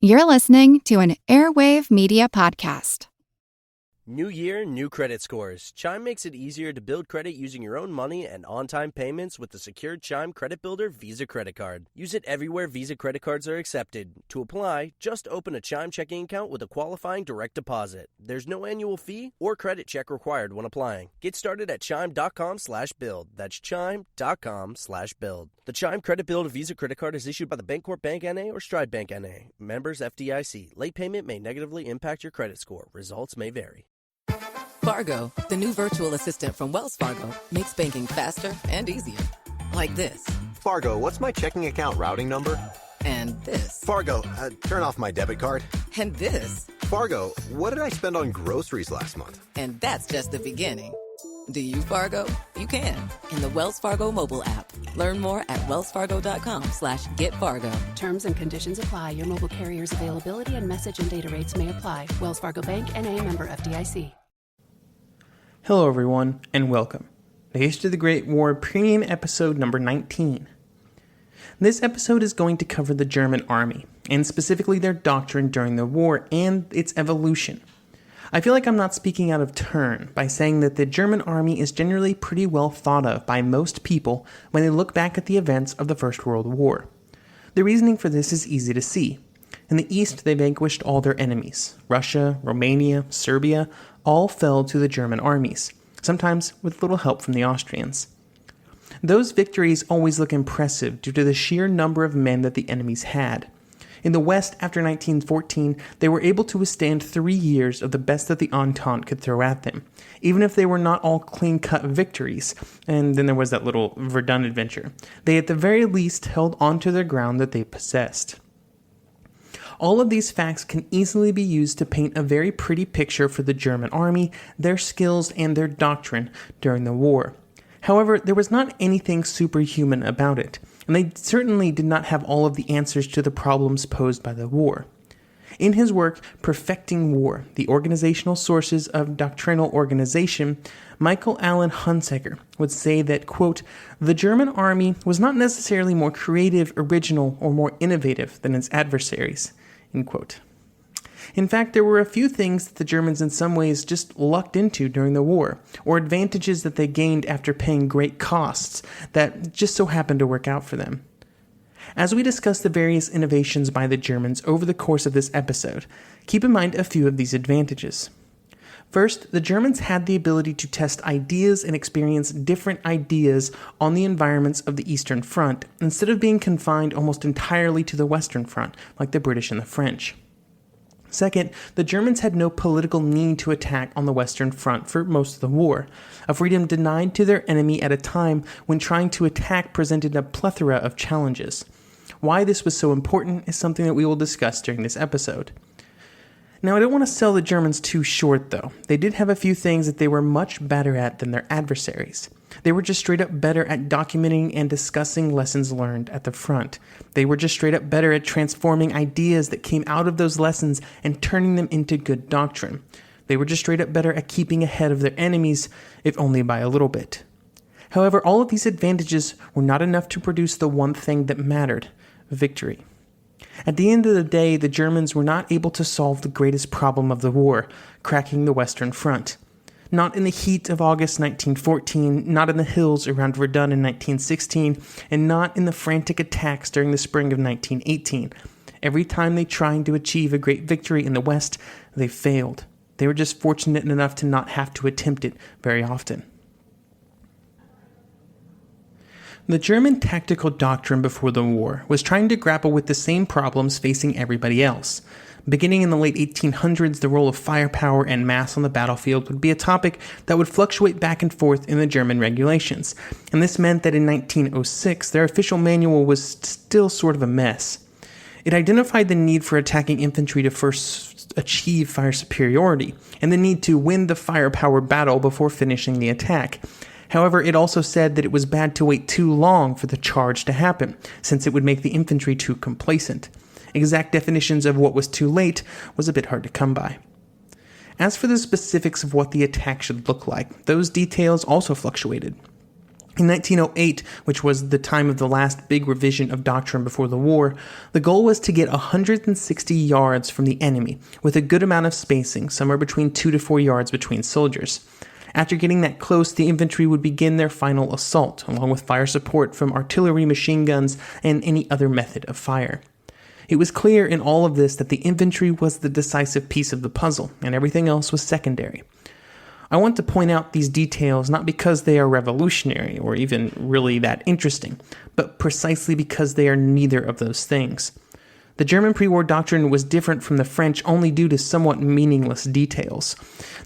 You're listening to an Airwave Media Podcast. New year, new credit scores. Chime makes it easier to build credit using your own money and on-time payments with the secured Chime Credit Builder Visa Credit Card. Use it everywhere Visa credit cards are accepted. To apply, just open a Chime checking account with a qualifying direct deposit. There's no annual fee or credit check required when applying. Get started at chime.com/build. That's chime.com/build. The Chime Credit Builder Visa Credit Card is issued by the Bancorp Bank N.A. or Stride Bank N.A. Members FDIC. Late payment may negatively impact your credit score. Results may vary. Fargo, the new virtual assistant from Wells Fargo, makes banking faster and easier. Like this. Fargo, what's my checking account routing number? And this. Fargo, turn off my debit card. And this. Fargo, what did I spend on groceries last month? And that's just the beginning. Do you, Fargo? You can. In the Wells Fargo mobile app. Learn more at wellsfargo.com/getfargo. Terms and conditions apply. Your mobile carrier's availability and message and data rates may apply. Wells Fargo Bank, N.A. member FDIC. Hello everyone, and welcome. The History of the Great War Premium Episode number 19. This episode is going to cover the German army, and specifically their doctrine during the war and its evolution. I feel like I'm not speaking out of turn by saying that the German army is generally pretty well thought of by most people when they look back at the events of the First World War. The reasoning for this is easy to see. In the East, they vanquished all their enemies. Russia, Romania, Serbia, all fell to the German armies, sometimes with little help from the Austrians. Those victories always look impressive due to the sheer number of men that the enemies had. In the West, after 1914, they were able to withstand 3 years of the best that the Entente could throw at them, even if they were not all clean-cut victories. And then there was that little Verdun adventure. They at the very least held onto their ground that they possessed. All of these facts can easily be used to paint a very pretty picture for the German army, their skills, and their doctrine during the war. However, there was not anything superhuman about it, and they certainly did not have all of the answers to the problems posed by the war. In his work, Perfecting War, the Organizational Sources of Doctrinal Organization, Michael Allen Hunsaker would say that, quote, the German army was not necessarily more creative, original, or more innovative than its adversaries, end quote. In fact, there were a few things that the Germans in some ways just lucked into during the war, or advantages that they gained after paying great costs that just so happened to work out for them. As we discuss the various innovations by the Germans over the course of this episode, keep in mind a few of these advantages. First, the Germans had the ability to test ideas and experience different ideas on the environments of the Eastern Front, instead of being confined almost entirely to the Western Front, like the British and the French. Second, the Germans had no political need to attack on the Western Front for most of the war, a freedom denied to their enemy at a time when trying to attack presented a plethora of challenges. Why this was so important is something that we will discuss during this episode. Now, I don't want to sell the Germans too short, though. They did have a few things that they were much better at than their adversaries. They were just straight up better at documenting and discussing lessons learned at the front. They were just straight up better at transforming ideas that came out of those lessons and turning them into good doctrine. They were just straight up better at keeping ahead of their enemies, if only by a little bit. However, all of these advantages were not enough to produce the one thing that mattered: victory. At the end of the day, the Germans were not able to solve the greatest problem of the war, cracking the Western Front. Not in the heat of August 1914, not in the hills around Verdun in 1916, and not in the frantic attacks during the spring of 1918. Every time they tried to achieve a great victory in the West, they failed. They were just fortunate enough to not have to attempt it very often. The German tactical doctrine before the war was trying to grapple with the same problems facing everybody else. Beginning in the late 1800s, the role of firepower and mass on the battlefield would be a topic that would fluctuate back and forth in the German regulations, and this meant that in 1906, their official manual was still sort of a mess. It identified the need for attacking infantry to first achieve fire superiority, and the need to win the firepower battle before finishing the attack. However, it also said that it was bad to wait too long for the charge to happen, since it would make the infantry too complacent. Exact definitions of what was too late was a bit hard to come by. As for the specifics of what the attack should look like, those details also fluctuated. In 1908, which was the time of the last big revision of Doctrine before the war, the goal was to get 160 yards from the enemy, with a good amount of spacing, somewhere between 2 to 4 yards between soldiers. After getting that close, the infantry would begin their final assault, along with fire support from artillery, machine guns, and any other method of fire. It was clear in all of this that the infantry was the decisive piece of the puzzle, and everything else was secondary. I want to point out these details not because they are revolutionary or even really that interesting, but precisely because they are neither of those things. The German pre-war doctrine was different from the French only due to somewhat meaningless details.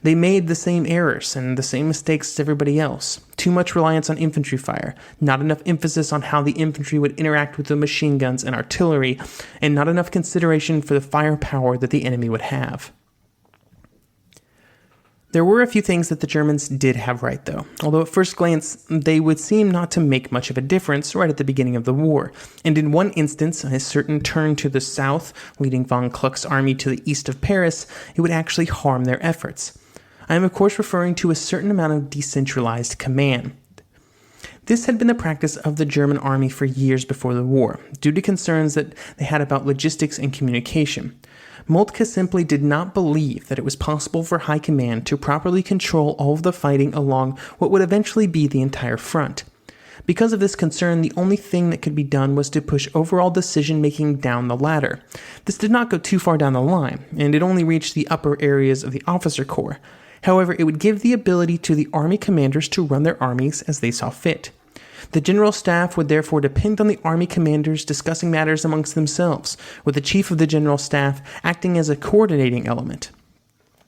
They made the same errors and the same mistakes as everybody else. Too much reliance on infantry fire, not enough emphasis on how the infantry would interact with the machine guns and artillery, and not enough consideration for the firepower that the enemy would have. There were a few things that the Germans did have right, though, although at first glance they would seem not to make much of a difference right at the beginning of the war, and in one instance, a certain turn to the south, leading von Kluck's army to the east of Paris, it would actually harm their efforts. I am of course referring to a certain amount of decentralized command. This had been the practice of the German army for years before the war, due to concerns that they had about logistics and communication. Moltke simply did not believe that it was possible for high command to properly control all of the fighting along what would eventually be the entire front. Because of this concern, the only thing that could be done was to push overall decision-making down the ladder. This did not go too far down the line, and it only reached the upper areas of the officer corps. However, it would give the ability to the army commanders to run their armies as they saw fit. The general staff would therefore depend on the army commanders discussing matters amongst themselves, with the chief of the general staff acting as a coordinating element.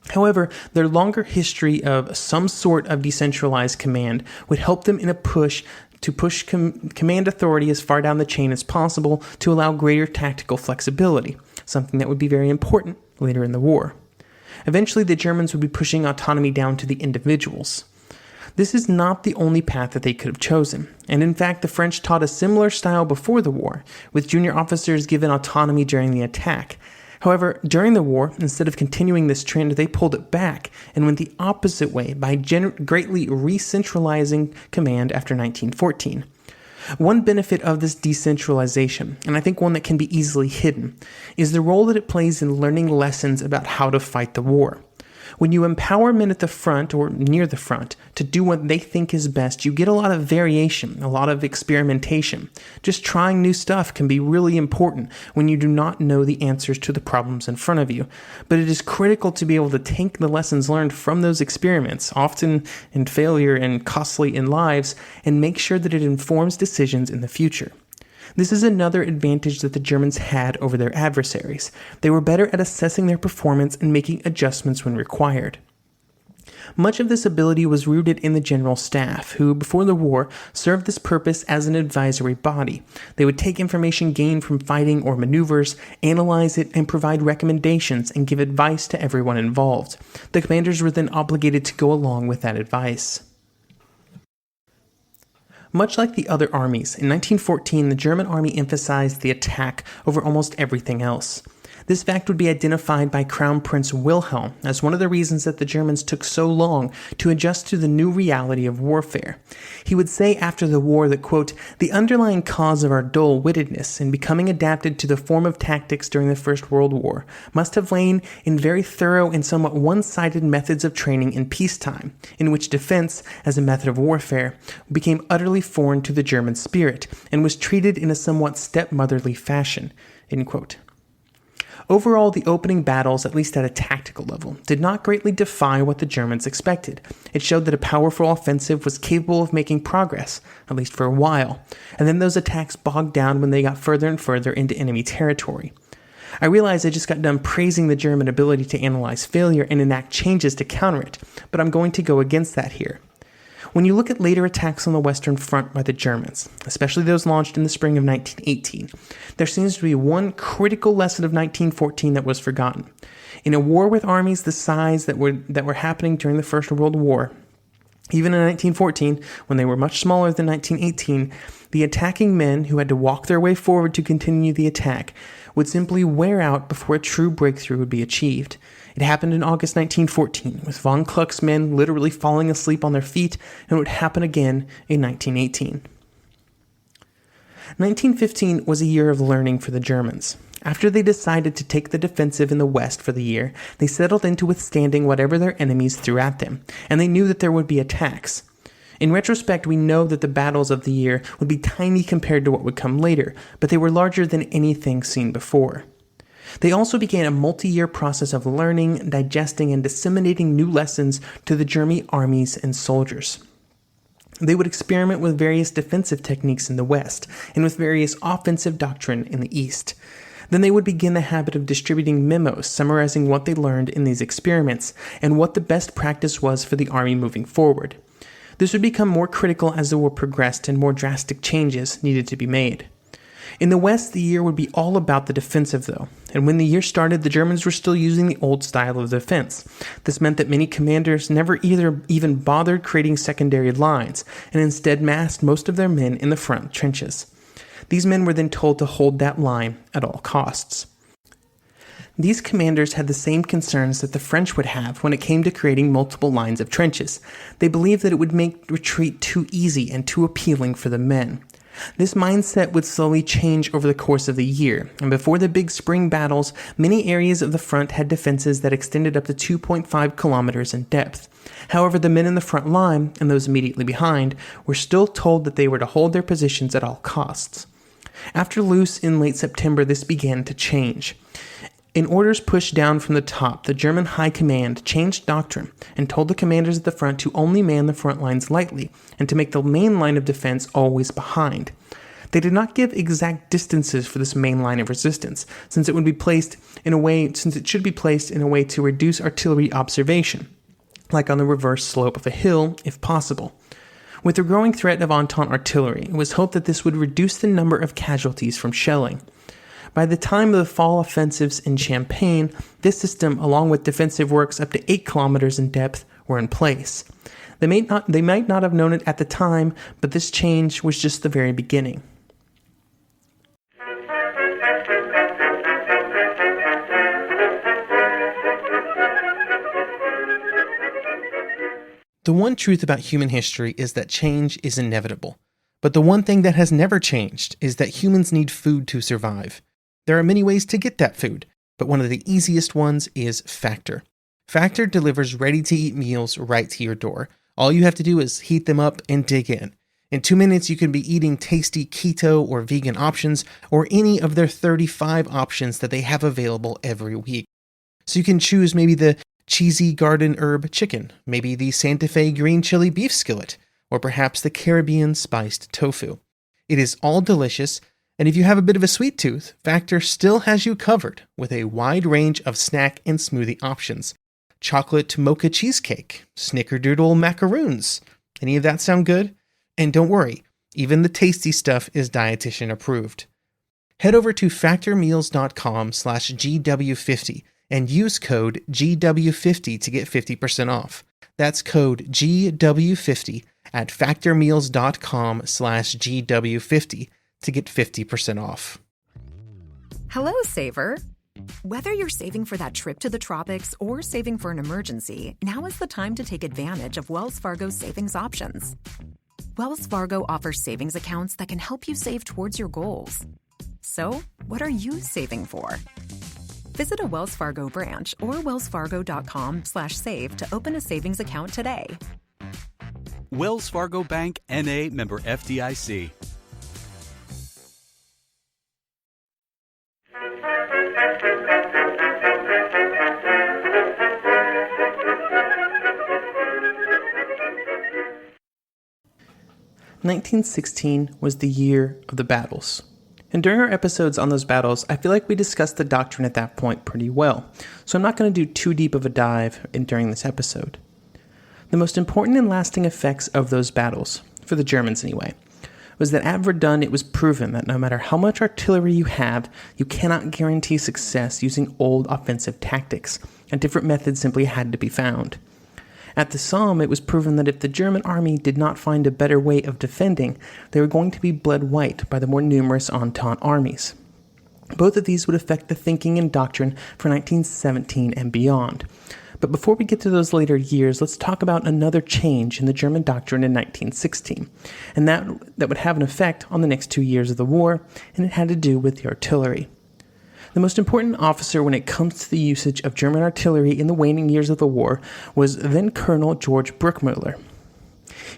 However, their longer history of some sort of decentralized command would help them in a push to push command authority as far down the chain as possible to allow greater tactical flexibility, something that would be very important later in the war. Eventually, the Germans would be pushing autonomy down to the individuals. This is not the only path that they could have chosen, and in fact the French taught a similar style before the war, with junior officers given autonomy during the attack. However, during the war, instead of continuing this trend, they pulled it back and went the opposite way by greatly re-centralizing command after 1914. One benefit of this decentralization, and I think one that can be easily hidden, is the role that it plays in learning lessons about how to fight the war. When you empower men at the front or near the front to do what they think is best, you get a lot of variation, a lot of experimentation. Just trying new stuff can be really important when you do not know the answers to the problems in front of you. But it is critical to be able to take the lessons learned from those experiments, often in failure and costly in lives, and make sure that it informs decisions in the future. This is another advantage that the Germans had over their adversaries. They were better at assessing their performance and making adjustments when required. Much of this ability was rooted in the general staff, who, before the war, served this purpose as an advisory body. They would take information gained from fighting or maneuvers, analyze it, and provide recommendations and give advice to everyone involved. The commanders were then obligated to go along with that advice. Much like the other armies, in 1914 the German army emphasized the attack over almost everything else. This fact would be identified by Crown Prince Wilhelm as one of the reasons that the Germans took so long to adjust to the new reality of warfare. He would say after the war that, quote, "The underlying cause of our dull-wittedness in becoming adapted to the form of tactics during the First World War must have lain in very thorough and somewhat one-sided methods of training in peacetime, in which defense, as a method of warfare, became utterly foreign to the German spirit and was treated in a somewhat stepmotherly fashion," end quote. Overall, the opening battles, at least at a tactical level, did not greatly defy what the Germans expected. It showed that a powerful offensive was capable of making progress, at least for a while, and then those attacks bogged down when they got further and further into enemy territory. I realize I just got done praising the German ability to analyze failure and enact changes to counter it, but I'm going to go against that here. When you look at later attacks on the Western Front by the Germans, especially those launched in the spring of 1918, there seems to be one critical lesson of 1914 that was forgotten. In a war with armies the size that were happening during the First World War, even in 1914, when they were much smaller than 1918, the attacking men who had to walk their way forward to continue the attack would simply wear out before a true breakthrough would be achieved. It happened in August 1914, with von Kluck's men literally falling asleep on their feet, and it would happen again in 1918. 1915 was a year of learning for the Germans. After they decided to take the defensive in the West for the year, they settled into withstanding whatever their enemies threw at them, and they knew that there would be attacks. In retrospect, we know that the battles of the year would be tiny compared to what would come later, but they were larger than anything seen before. They also began a multi-year process of learning, digesting, and disseminating new lessons to the German armies and soldiers. They would experiment with various defensive techniques in the West, and with various offensive doctrine in the East. Then they would begin the habit of distributing memos summarizing what they learned in these experiments, and what the best practice was for the army moving forward. This would become more critical as the war progressed and more drastic changes needed to be made. In the West, the year would be all about the defensive, though, and when the year started, the Germans were still using the old style of defense. This meant that many commanders never even bothered creating secondary lines, and instead massed most of their men in the front trenches. These men were then told to hold that line at all costs. These commanders had the same concerns that the French would have when it came to creating multiple lines of trenches. They believed that it would make retreat too easy and too appealing for the men. This mindset would slowly change over the course of the year, and before the big spring battles, many areas of the front had defenses that extended up to 2.5 kilometers in depth. However, the men in the front line, and those immediately behind, were still told that they were to hold their positions at all costs. After Loos in late September, this began to change. In orders pushed down from the top, the German High Command changed doctrine and told the commanders at the front to only man the front lines lightly and to make the main line of defense always behind. They did not give exact distances for this main line of resistance, since it should be placed in a way to reduce artillery observation, like on the reverse slope of a hill, if possible. With the growing threat of Entente artillery, it was hoped that this would reduce the number of casualties from shelling. By the time of the fall offensives in Champagne, this system, along with defensive works up to 8 kilometers in depth, were in place. They might not have known it at the time, but this change was just the very beginning. The one truth about human history is that change is inevitable. But the one thing that has never changed is that humans need food to survive. There are many ways to get that food, but one of the easiest ones is Factor. Factor delivers ready-to-eat meals right to your door. All you have to do is heat them up and dig in. In 2 minutes, you can be eating tasty keto or vegan options, or any of their 35 options that they have available every week. So you can choose maybe the cheesy garden herb chicken, maybe the Santa Fe green chili beef skillet, or perhaps the Caribbean spiced tofu. It is all delicious, and if you have a bit of a sweet tooth, Factor still has you covered with a wide range of snack and smoothie options. Chocolate mocha cheesecake, snickerdoodle macaroons. Any of that sound good? And don't worry, even the tasty stuff is dietitian approved. Head over to factormeals.com/GW50 and use code GW50 to get 50% off. That's code GW50 at factormeals.com/GW50 to get 50% off. Hello, Saver. Whether you're saving for that trip to the tropics or saving for an emergency, now is the time to take advantage of Wells Fargo's savings options. Wells Fargo offers savings accounts that can help you save towards your goals. So, what are you saving for? Visit a Wells Fargo branch or wellsfargo.com/save to open a savings account today. Wells Fargo Bank, N.A., member FDIC. "1916 was the year of the battles. And during our episodes on those battles, I feel like we discussed the doctrine at that point pretty well, so I'm not going to do too deep of a dive during this episode. The most important and lasting effects of those battles, for the Germans anyway, was that at Verdun it was proven that no matter how much artillery you have, you cannot guarantee success using old offensive tactics, and different methods simply had to be found. At the Somme, it was proven that if the German army did not find a better way of defending, they were going to be bled white by the more numerous Entente armies. Both of these would affect the thinking and doctrine for 1917 and beyond. But before we get to those later years, let's talk about another change in the German doctrine in 1916, and that would have an effect on the next 2 years of the war, and it had to do with the artillery. The most important officer when it comes to the usage of German artillery in the waning years of the war was then Colonel George Bruckmüller.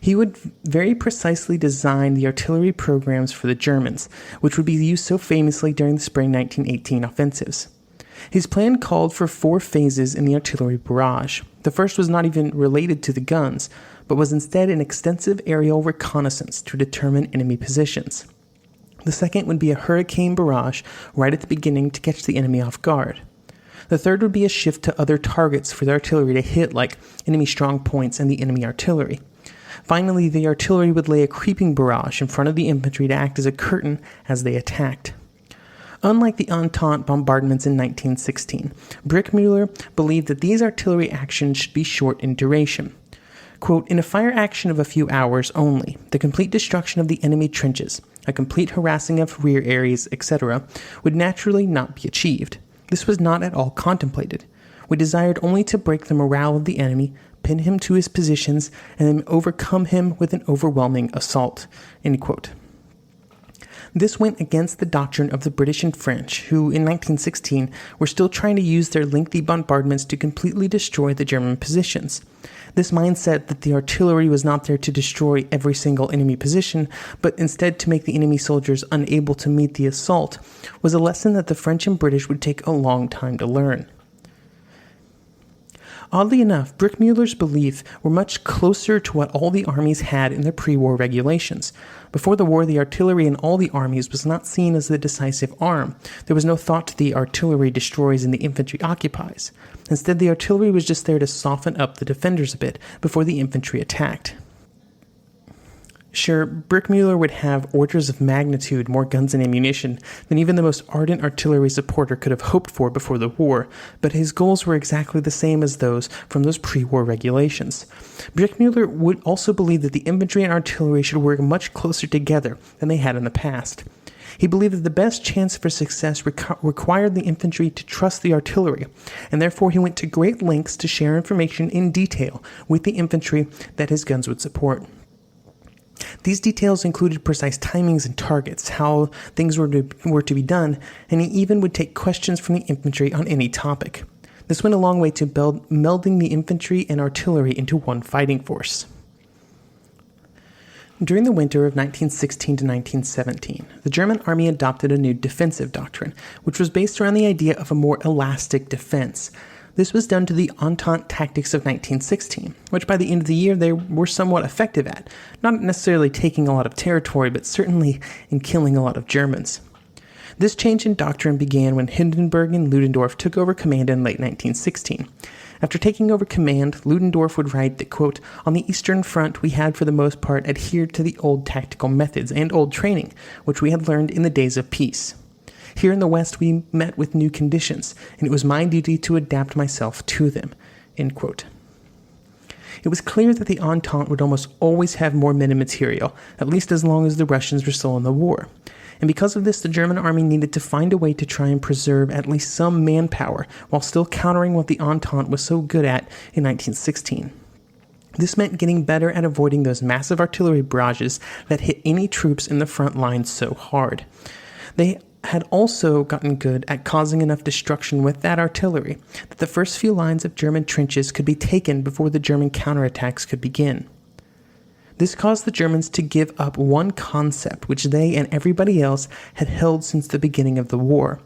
He would very precisely design the artillery programs for the Germans, which would be used so famously during the spring 1918 offensives. His plan called for 4 phases in the artillery barrage. The first was not even related to the guns, but was instead an extensive aerial reconnaissance to determine enemy positions. The second would be a hurricane barrage right at the beginning to catch the enemy off guard. The third would be a shift to other targets for the artillery to hit, like enemy strong points and the enemy artillery. Finally, the artillery would lay a creeping barrage in front of the infantry to act as a curtain as they attacked. Unlike the Entente bombardments in 1916, Bruckmüller believed that these artillery actions should be short in duration. Quote, in a fire action of a few hours only, the complete destruction of the enemy trenches, a complete harassing of rear areas, etc., would naturally not be achieved. This was not at all contemplated. We desired only to break the morale of the enemy, pin him to his positions, and then overcome him with an overwhelming assault. End quote. This went against the doctrine of the British and French, who in 1916 were still trying to use their lengthy bombardments to completely destroy the German positions. This mindset that the artillery was not there to destroy every single enemy position, but instead to make the enemy soldiers unable to meet the assault, was a lesson that the French and British would take a long time to learn. Oddly enough, Bruckmüller's beliefs were much closer to what all the armies had in their pre-war regulations. Before the war, the artillery in all the armies was not seen as the decisive arm. There was no thought to the artillery destroys and the infantry occupies. Instead, the artillery was just there to soften up the defenders a bit before the infantry attacked. Sure, Bruckmüller would have orders of magnitude more guns and ammunition than even the most ardent artillery supporter could have hoped for before the war, but his goals were exactly the same as those from those pre-war regulations. Bruckmüller would also believe that the infantry and artillery should work much closer together than they had in the past. He believed that the best chance for success required the infantry to trust the artillery, and therefore he went to great lengths to share information in detail with the infantry that his guns would support. These details included precise timings and targets, how things were to be done, and he even would take questions from the infantry on any topic. This went a long way to melding the infantry and artillery into one fighting force. During the winter of 1916 to 1917, the German army adopted a new defensive doctrine, which was based around the idea of a more elastic defense. This was done to the Entente tactics of 1916, which by the end of the year they were somewhat effective at, not necessarily taking a lot of territory, but certainly in killing a lot of Germans. This change in doctrine began when Hindenburg and Ludendorff took over command in late 1916. After taking over command, Ludendorff would write that, quote, on the Eastern Front we had for the most part adhered to the old tactical methods and old training, which we had learned in the days of peace. Here in the West, we met with new conditions, and it was my duty to adapt myself to them." End quote. It was clear that the Entente would almost always have more men and material, at least as long as the Russians were still in the war. And because of this, the German army needed to find a way to try and preserve at least some manpower, while still countering what the Entente was so good at in 1916. This meant getting better at avoiding those massive artillery barrages that hit any troops in the front lines so hard. They had also gotten good at causing enough destruction with that artillery that the first few lines of German trenches could be taken before the German counterattacks could begin. This caused the Germans to give up one concept which they and everybody else had held since the beginning of the war.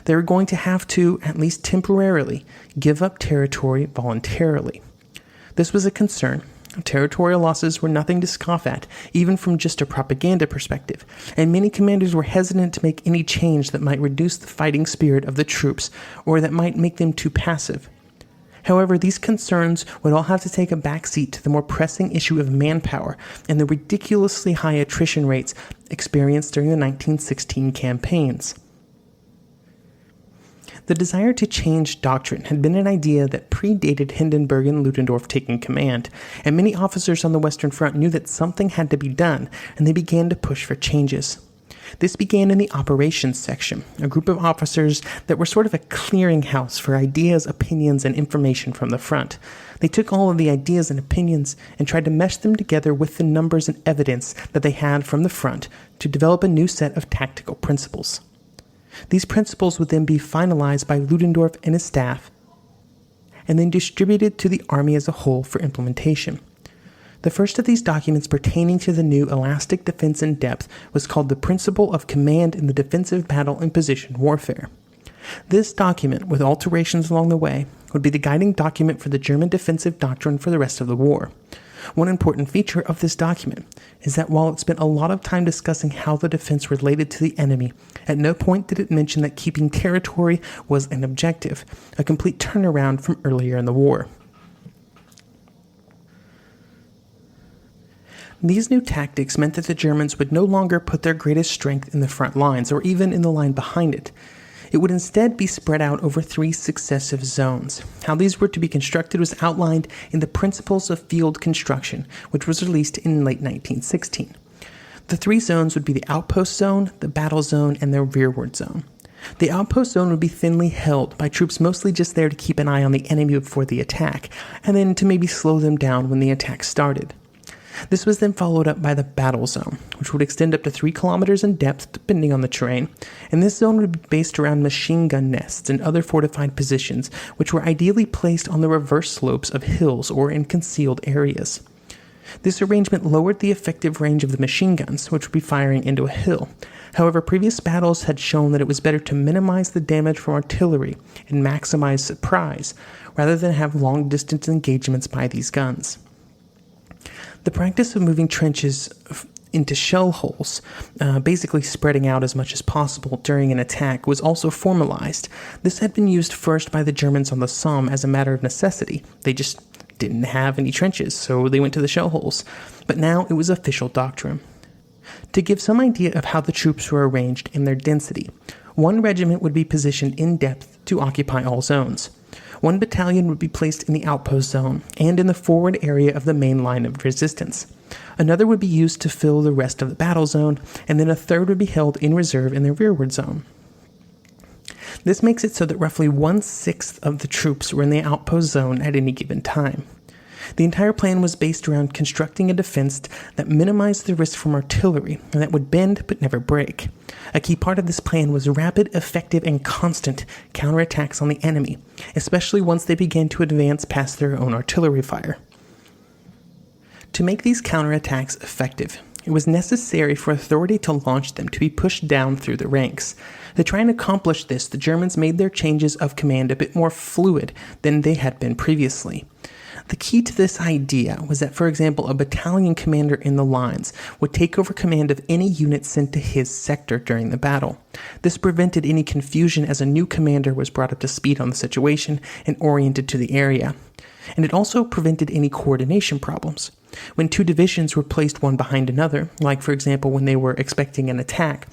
They were going to have to, at least temporarily, give up territory voluntarily. This was a concern. Territorial losses were nothing to scoff at, even from just a propaganda perspective, and many commanders were hesitant to make any change that might reduce the fighting spirit of the troops or that might make them too passive. However, these concerns would all have to take a backseat to the more pressing issue of manpower and the ridiculously high attrition rates experienced during the 1916 campaigns. The desire to change doctrine had been an idea that predated Hindenburg and Ludendorff taking command, and many officers on the Western Front knew that something had to be done, and they began to push for changes. This began in the operations section, a group of officers that were sort of a clearinghouse for ideas, opinions, and information from the front. They took all of the ideas and opinions and tried to mesh them together with the numbers and evidence that they had from the front to develop a new set of tactical principles. These principles would then be finalized by Ludendorff and his staff and then distributed to the army as a whole for implementation. The first of these documents pertaining to the new elastic defense in depth was called the Principle of Command in the Defensive Battle and Position Warfare. This document, with alterations along the way, would be the guiding document for the German defensive doctrine for the rest of the war. One important feature of this document is that while it spent a lot of time discussing how the defense related to the enemy, at no point did it mention that keeping territory was an objective, a complete turnaround from earlier in the war. These new tactics meant that the Germans would no longer put their greatest strength in the front lines or even in the line behind it. It would instead be spread out over 3 successive zones. How these were to be constructed was outlined in the Principles of Field Construction, which was released in late 1916. The 3 zones would be the outpost zone, the battle zone, and the rearward zone. The outpost zone would be thinly held by troops mostly just there to keep an eye on the enemy before the attack, and then to maybe slow them down when the attack started. This was then followed up by the battle zone, which would extend up to 3 kilometers in depth depending on the terrain, and this zone would be based around machine gun nests and other fortified positions, which were ideally placed on the reverse slopes of hills or in concealed areas. This arrangement lowered the effective range of the machine guns, which would be firing into a hill. However, previous battles had shown that it was better to minimize the damage from artillery and maximize surprise, rather than have long-distance engagements by these guns. The practice of moving trenches into shell holes, basically spreading out as much as possible during an attack, was also formalized. This had been used first by the Germans on the Somme as a matter of necessity. They just didn't have any trenches, so they went to the shell holes. But now it was official doctrine. To give some idea of how the troops were arranged in their density, 1 regiment would be positioned in depth to occupy all zones. 1 battalion would be placed in the outpost zone and in the forward area of the main line of resistance. Another would be used to fill the rest of the battle zone, and then a third would be held in reserve in the rearward zone. This makes it so that roughly 1/6 of the troops were in the outpost zone at any given time. The entire plan was based around constructing a defense that minimized the risk from artillery and that would bend but never break. A key part of this plan was rapid, effective, and constant counterattacks on the enemy, especially once they began to advance past their own artillery fire. To make these counterattacks effective, it was necessary for authority to launch them to be pushed down through the ranks. To try and accomplish this, the Germans made their changes of command a bit more fluid than they had been previously. The key to this idea was that, for example, a battalion commander in the lines would take over command of any unit sent to his sector during the battle. This prevented any confusion as a new commander was brought up to speed on the situation and oriented to the area. And it also prevented any coordination problems. When 2 divisions were placed one behind another, like for example when they were expecting an attack,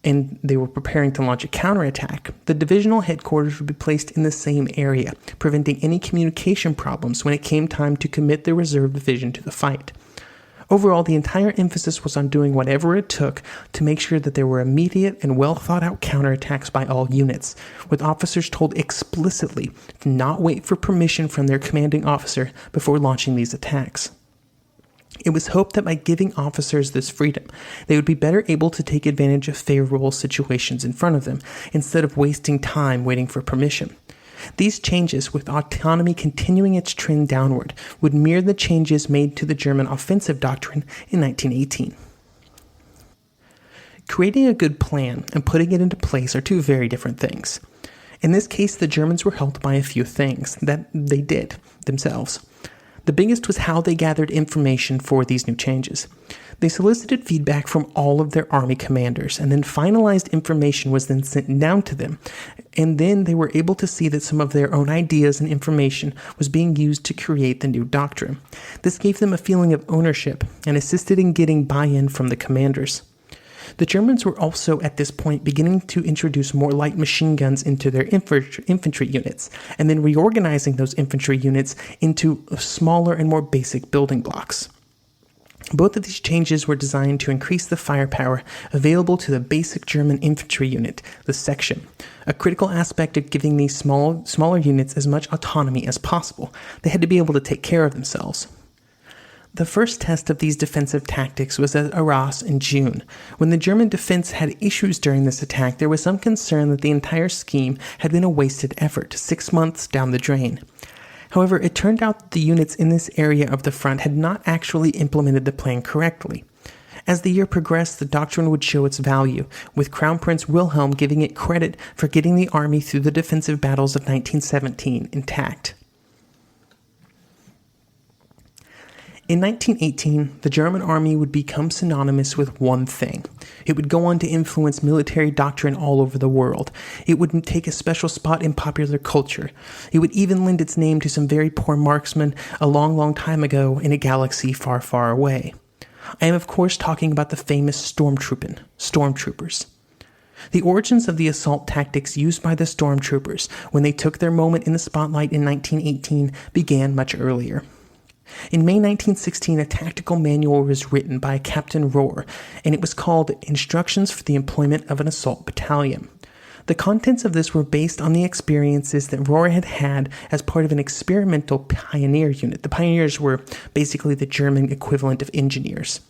and they were preparing to launch a counterattack, the divisional headquarters would be placed in the same area, preventing any communication problems when it came time to commit the reserve division to the fight. Overall, the entire emphasis was on doing whatever it took to make sure that there were immediate and well-thought-out counterattacks by all units, with officers told explicitly to not wait for permission from their commanding officer before launching these attacks. It was hoped that by giving officers this freedom, they would be better able to take advantage of favorable situations in front of them, instead of wasting time waiting for permission. These changes, with autonomy continuing its trend downward, would mirror the changes made to the German offensive doctrine in 1918. Creating a good plan and putting it into place are 2 very different things. In this case, the Germans were helped by a few things that they did themselves. The biggest was how they gathered information for these new changes. They solicited feedback from all of their army commanders, and then finalized information was then sent down to them. And then they were able to see that some of their own ideas and information was being used to create the new doctrine. This gave them a feeling of ownership and assisted in getting buy-in from the commanders. The Germans were also at this point beginning to introduce more light machine guns into their infantry units, and then reorganizing those infantry units into smaller and more basic building blocks. Both of these changes were designed to increase the firepower available to the basic German infantry unit, the section, a critical aspect of giving these smaller units as much autonomy as possible. They had to be able to take care of themselves. The first test of these defensive tactics was at Arras in June. When the German defense had issues during this attack, there was some concern that the entire scheme had been a wasted effort, 6 months down the drain. However, it turned out that the units in this area of the front had not actually implemented the plan correctly. As the year progressed, the doctrine would show its value, with Crown Prince Wilhelm giving it credit for getting the army through the defensive battles of 1917 intact. In 1918, the German army would become synonymous with one thing. It would go on to influence military doctrine all over the world. It would take a special spot in popular culture. It would even lend its name to some very poor marksmen a long, long time ago in a galaxy far, far away. I am, of course, talking about the famous stormtroopers. The origins of the assault tactics used by the stormtroopers when they took their moment in the spotlight in 1918 began much earlier. In May 1916, a tactical manual was written by Captain Rohr, and it was called Instructions for the Employment of an Assault Battalion. The contents of this were based on the experiences that Rohr had had as part of an experimental pioneer unit. The pioneers were basically the German equivalent of engineers.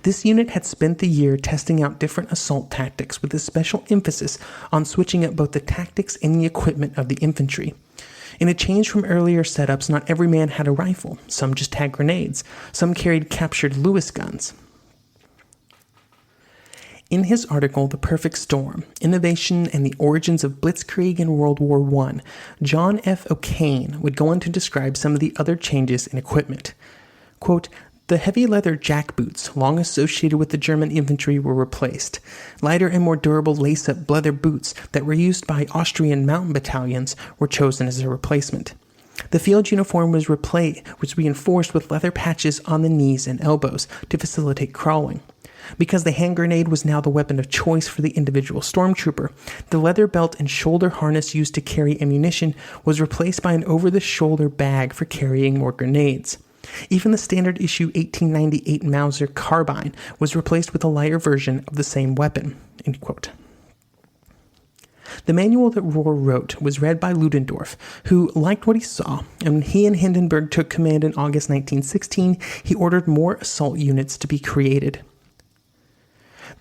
This unit had spent the year testing out different assault tactics with a special emphasis on switching up both the tactics and the equipment of the infantry. In a change from earlier setups, not every man had a rifle. Some just had grenades. Some carried captured Lewis guns. In his article, The Perfect Storm, Innovation and the Origins of Blitzkrieg in World War I, John F. O'Kane would go on to describe some of the other changes in equipment. Quote, the heavy leather jackboots, long associated with the German infantry, were replaced. Lighter and more durable lace-up leather boots that were used by Austrian mountain battalions were chosen as a replacement. The field uniform was reinforced with leather patches on the knees and elbows to facilitate crawling. Because the hand grenade was now the weapon of choice for the individual stormtrooper, the leather belt and shoulder harness used to carry ammunition was replaced by an over-the-shoulder bag for carrying more grenades. Even the standard issue 1898 Mauser carbine was replaced with a lighter version of the same weapon. End quote. The manual that Rohr wrote was read by Ludendorff, who liked what he saw, and when he and Hindenburg took command in August 1916, he ordered more assault units to be created.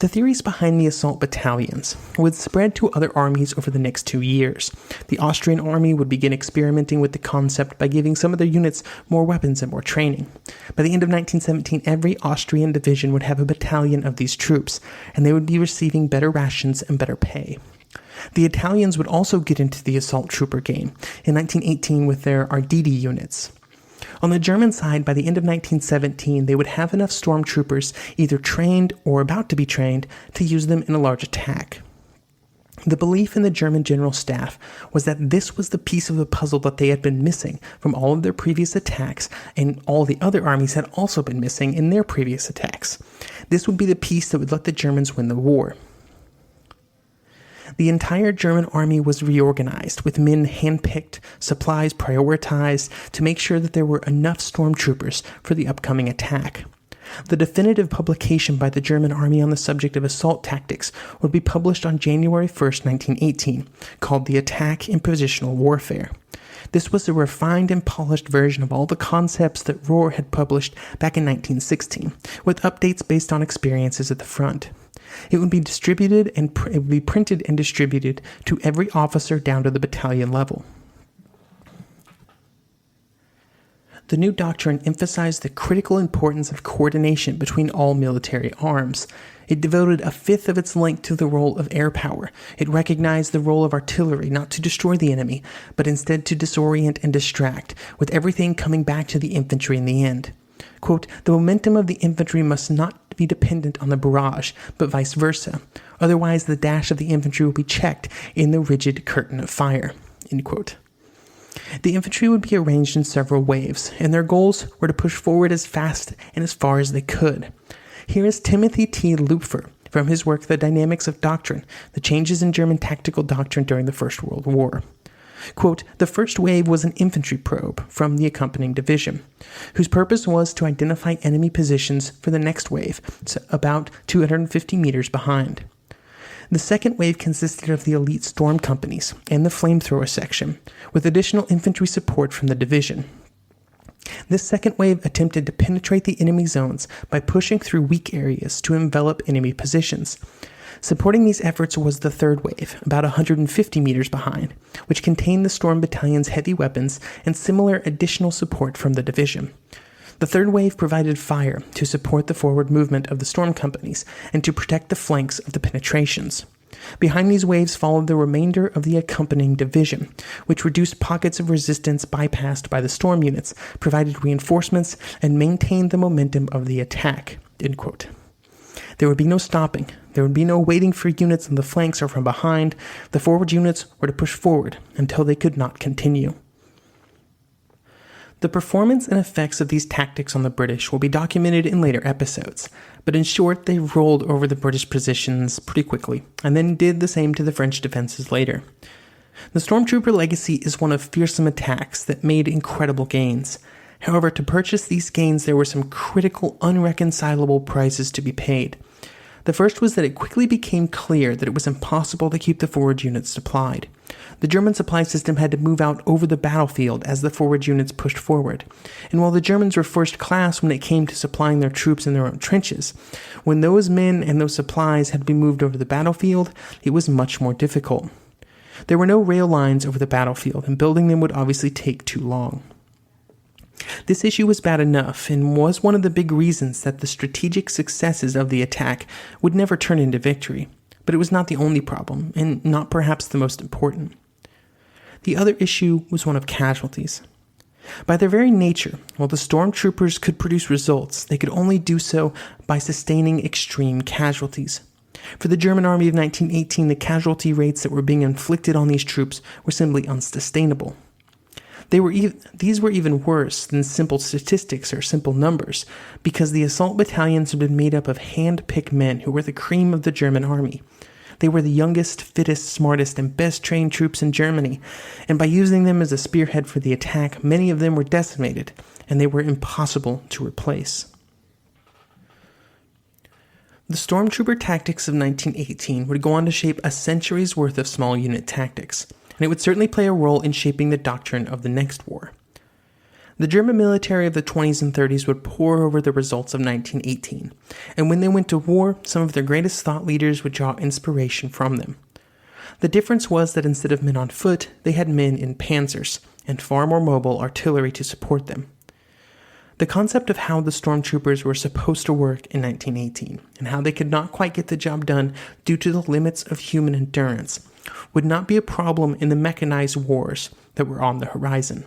The theories behind the assault battalions would spread to other armies over the next 2 years. The Austrian army would begin experimenting with the concept by giving some of their units more weapons and more training. By the end of 1917, every Austrian division would have a battalion of these troops, and they would be receiving better rations and better pay. The Italians would also get into the assault trooper game in 1918 with their Arditi units. On the German side, by the end of 1917, they would have enough stormtroopers either trained or about to be trained to use them in a large attack. The belief in the German general staff was that this was the piece of the puzzle that they had been missing from all of their previous attacks, and all the other armies had also been missing in their previous attacks. This would be the piece that would let the Germans win the war. The entire German army was reorganized, with men handpicked, supplies prioritized, to make sure that there were enough stormtroopers for the upcoming attack. The definitive publication by the German army on the subject of assault tactics would be published on January 1st, 1918, called The Attack in Positional Warfare. This was a refined and polished version of all the concepts that Rohr had published back in 1916, with updates based on experiences at the front. It would be distributed and it would be printed and distributed to every officer down to the battalion level. The new doctrine emphasized the critical importance of coordination between all military arms. It devoted a fifth of its length to the role of air power. It recognized the role of artillery not to destroy the enemy, but instead to disorient and distract, with everything coming back to the infantry in the end. Quote, the momentum of the infantry must not be dependent on the barrage, but vice versa. Otherwise, the dash of the infantry will be checked in the rigid curtain of fire. End quote. The infantry would be arranged in several waves, and their goals were to push forward as fast and as far as they could. Here is Timothy T. Lupfer from his work The Dynamics of Doctrine, the Changes in German Tactical Doctrine During the First World War. Quote, the first wave was an infantry probe from the accompanying division, whose purpose was to identify enemy positions for the next wave, so about 250 meters behind. The second wave consisted of the elite storm companies and the flamethrower section, with additional infantry support from the division. This second wave attempted to penetrate the enemy zones by pushing through weak areas to envelop enemy positions. Supporting these efforts was the third wave, about 150 meters behind, which contained the Storm Battalion's heavy weapons and similar additional support from the division. The third wave provided fire to support the forward movement of the storm companies and to protect the flanks of the penetrations. Behind these waves followed the remainder of the accompanying division, which reduced pockets of resistance bypassed by the storm units, provided reinforcements, and maintained the momentum of the attack. End quote. There would be no stopping. There would be no waiting for units on the flanks or from behind. The forward units were to push forward until they could not continue. The performance and effects of these tactics on the British will be documented in later episodes, but in short, they rolled over the British positions pretty quickly, and then did the same to the French defenses later. The Stormtrooper legacy is one of fearsome attacks that made incredible gains. However, to purchase these gains, there were some critical, unreconcilable prices to be paid. The first was that it quickly became clear that it was impossible to keep the forward units supplied. The German supply system had to move out over the battlefield as the forward units pushed forward. And while the Germans were first class when it came to supplying their troops in their own trenches, when those men and those supplies had to be moved over the battlefield, it was much more difficult. There were no rail lines over the battlefield, and building them would obviously take too long. This issue was bad enough, and was one of the big reasons that the strategic successes of the attack would never turn into victory. But it was not the only problem, and not perhaps the most important. The other issue was one of casualties. By their very nature, while the stormtroopers could produce results, they could only do so by sustaining extreme casualties. For the German army of 1918, the casualty rates that were being inflicted on these troops were simply unsustainable. These were even worse than simple statistics or simple numbers, because the assault battalions had been made up of hand-picked men who were the cream of the German army. They were the youngest, fittest, smartest, and best-trained troops in Germany, and by using them as a spearhead for the attack, many of them were decimated, and they were impossible to replace. The stormtrooper tactics of 1918 would go on to shape a century's worth of small unit tactics, and it would certainly play a role in shaping the doctrine of the next war. The German military of the 20s and 30s would pore over the results of 1918, and when they went to war, some of their greatest thought leaders would draw inspiration from them. The difference was that instead of men on foot, they had men in panzers, and far more mobile artillery to support them. The concept of how the stormtroopers were supposed to work in 1918, and how they could not quite get the job done due to the limits of human endurance, would not be a problem in the mechanized wars that were on the horizon.